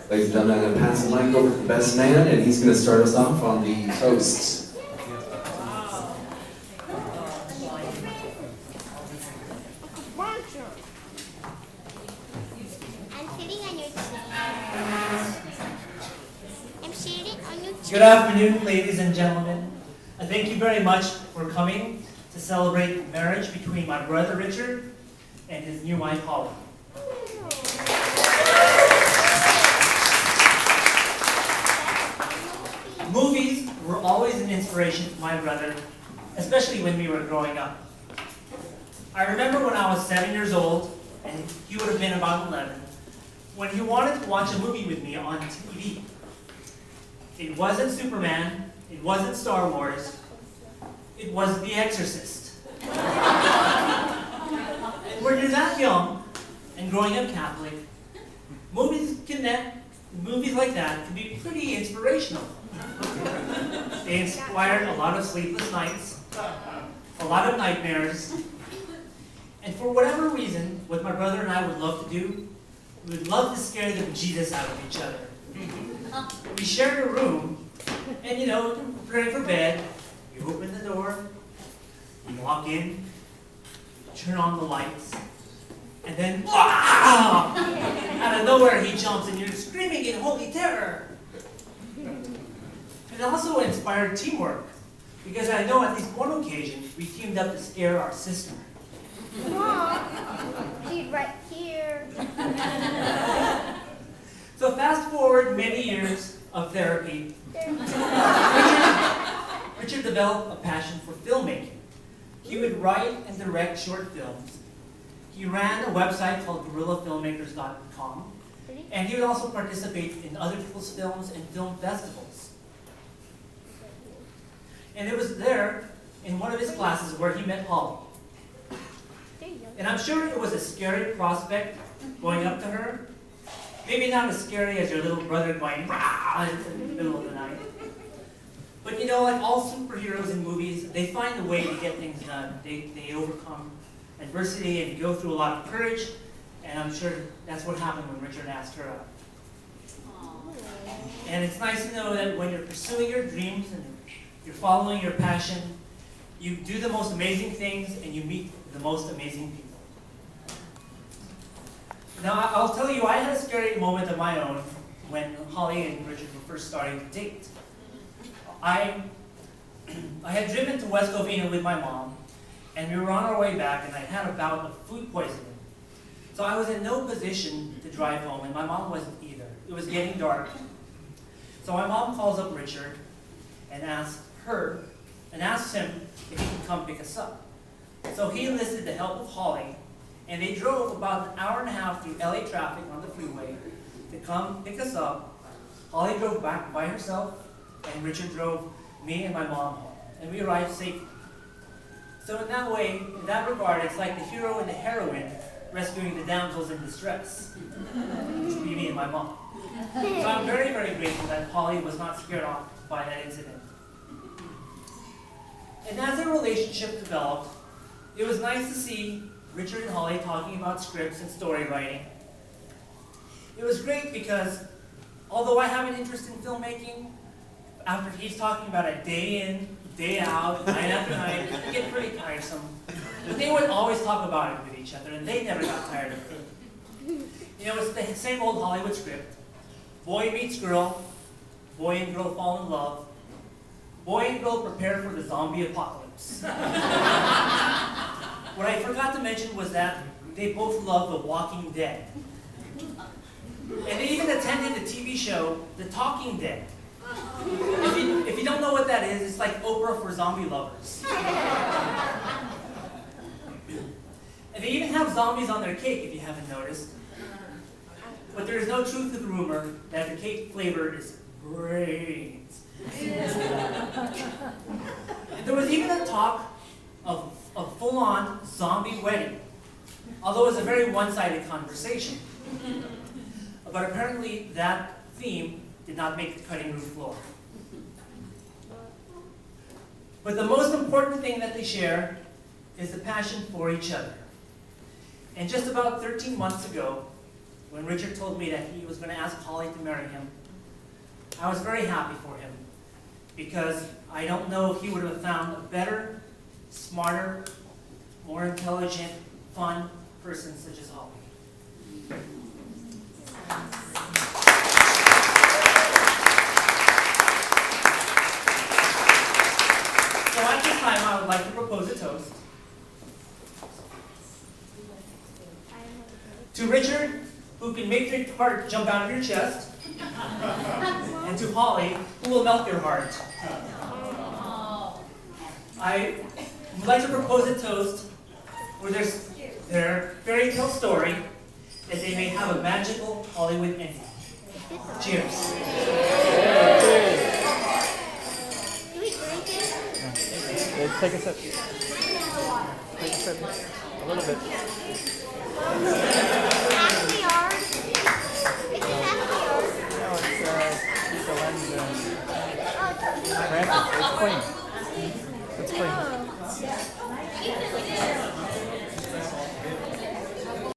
Ladies and gentlemen, I'm going to pass the mic over to the best man, and he's going to start us off on the toasts. Good afternoon, ladies and gentlemen. Thank you very much for coming to celebrate marriage between my brother Richard and his new wife Holly. Movies were always an inspiration to my brother, especially when we were growing up. I remember when I was 7 years old, and he would have been about 11, when he wanted to watch a movie with me on TV. It wasn't Superman, it wasn't Star Wars, it was The Exorcist. And when you're that young, and growing up Catholic, movies like that can be pretty inspirational. They inspired a lot of sleepless nights, a lot of nightmares, and for whatever reason, what my brother and I would love to do, we would love to scare the bejesus out of each other. We shared a room, and preparing for bed, you open the door, you walk in, turn on the lights, and then, wow! Out of nowhere he jumps and you're screaming in holy terror. It also inspired teamwork, because I know at least one occasion we teamed up to scare our sister. Mom, she's right here. So fast forward many years of therapy, Richard developed a passion for filmmaking. He would write and direct short films. He ran a website called guerrillafilmmakers.com, and he would also participate in other people's films and film festivals. And it was there, in one of his classes, where he met Holly. And I'm sure it was a scary prospect going up to her. Maybe not as scary as your little brother going rah in the middle of the night. But like all superheroes in movies, they find a way to get things done. They overcome adversity and go through a lot of courage. And I'm sure that's what happened when Richard asked her out. And it's nice to know that when you're pursuing your dreams and you're following your passion, you do the most amazing things and you meet the most amazing people. Now, I'll tell you, I had a scary moment of my own when Holly and Richard were first starting to date. I had driven to West Covina with my mom, and we were on our way back, and I had a bout of food poisoning. So I was in no position to drive home, and my mom wasn't either. It was getting dark. So my mom calls up Richard and asks him if he can come pick us up. So he enlisted the help of Holly, and they drove about an hour and a half through LA traffic on the freeway to come pick us up. Holly drove back by herself, and Richard drove me and my mom home, and we arrived safely. So in that way, in that regard, it's like the hero and the heroine rescuing the damsels in distress, which would be me and my mom. So I'm very, very grateful that Holly was not scared off by that incident. And as their relationship developed, it was nice to see Richard and Holly talking about scripts and story writing. It was great because, although I have an interest in filmmaking, after he's talking about it day in, day out, night after night, it get pretty tiresome. But they would always talk about it with each other, and they never got tired of it. It's the same old Hollywood script. Boy meets girl, boy and girl fall in love, boy and girl prepare for the zombie apocalypse. What I forgot to mention was that they both love The Walking Dead. And they even attended the TV show, The Talking Dead. If you don't know what that is, it's like Oprah for zombie lovers. And they even have zombies on their cake, if you haven't noticed. But there is no truth to the rumor that the cake flavor is brains. And there was even a talk of a full-on zombie wedding, although it was a very one-sided conversation. But apparently that theme did not make the cutting room floor. But the most important thing that they share is the passion for each other. And just about 13 months ago, when Richard told me that he was going to ask Holly to marry him, I was very happy for him because I don't know if he would have found a better, smarter, more intelligent, fun person such as Holly. So at this time, I would like to propose a toast to Richard, who can make your heart jump out of your chest, and to Holly, who will melt your heart. I would like to propose a toast for their fairy tale story, that they may have a magical Hollywood ending. Cheers. Do we drink it? Take a sip. Take a sip. A little bit. Half the yard. It's half the yard. No, it's keep the lens Oh, rampant. It's clean. It's clean.